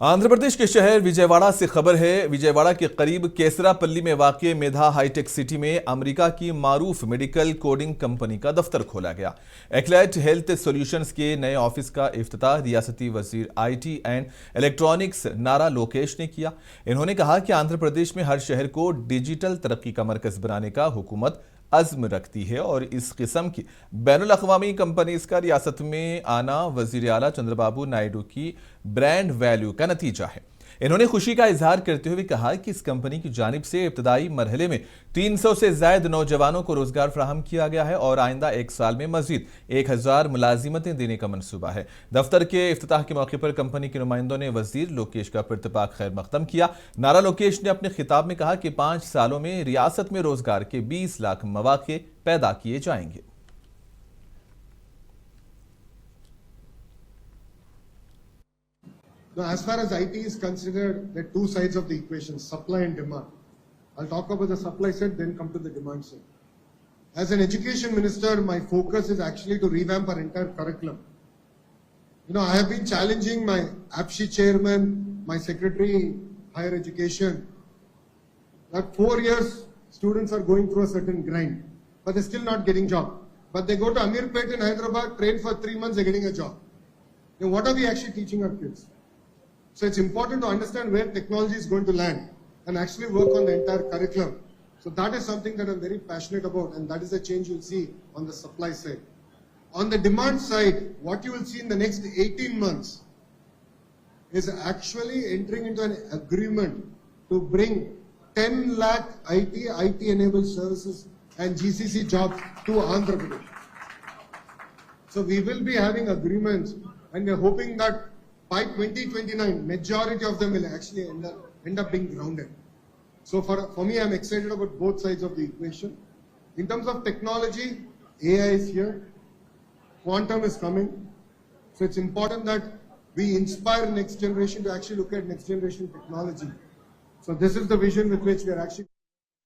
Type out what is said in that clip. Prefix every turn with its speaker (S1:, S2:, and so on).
S1: आंध्र प्रदेश के शहर विजयवाड़ा से खबर है। विजयवाड़ा के करीब केसरापल्ली में वाक़ मेधा हाईटेक सिटी में अमेरिका की मारूफ मेडिकल कोडिंग कंपनी का दफ्तर खोला गया। एक्लैट हेल्थ सॉल्यूशंस के नए ऑफिस का इफ्तिताह रियासती वजीर आईटी एंड इलेक्ट्रॉनिक्स नारा लोकेश ने किया। इन्होंने कहा कि आंध्र प्रदेश में हर शहर को डिजिटल तरक्की का मरकज बनाने का हुकूमत अज़्म रखती है और इस किस्म की बैनुल-अक़वामी कंपनीज का रियासत में आना वज़ीर आला चंद्रबाबू नायडू की ब्रांड वैल्यू का नतीजा है। इन्होंने खुशी का इजहार करते हुए कहा कि इस कंपनी की जानिब से इब्तदाई मरहले में 300 से ज़ायद नौजवानों को रोजगार फराहम किया गया है और आइंदा 1 साल में मजीद 1000 मुलाजिमतें देने का मंसूबा है। दफ्तर के इफ्तिताह के मौके पर कंपनी के नुमाइंदों ने वजीर लोकेश का इत्तफाक खैर मकदम किया। नारा लोकेश ने अपने खिताब में कहा कि 5 सालों में रियासत में रोजगार के 20 लाख मौके पैदा किए जाएंगे।
S2: Now, as far as IT is considered, there are two sides of the equation, supply and demand. I'll talk about the supply side, then come to the demand side. As an education minister, my focus is actually to revamp our entire curriculum. I have been challenging my APSHI chairman, my secretary, higher education, that 4 years students are going through a certain grind, but they're still not getting job. But they go to Amirpet in Hyderabad, train for 3 months, they're getting a job. What are we actually teaching our kids? So it's important to understand where technology is going to land and actually work on the entire curriculum. So that is something that I'm very passionate about, and that is the change you'll see on the supply side. On the demand side, what you will see in the next 18 months is actually entering into an agreement to bring 10 lakh IT-enabled services and GCC jobs to Andhra Pradesh. So we will be having agreements, and we're hoping that by 2029, majority of them will actually end up being grounded. So for me, I'm excited about both sides of the equation. In terms of technology, AI is here, quantum is coming. So it's important that we inspire next generation to actually look at next generation technology. So this is the vision with which we are actually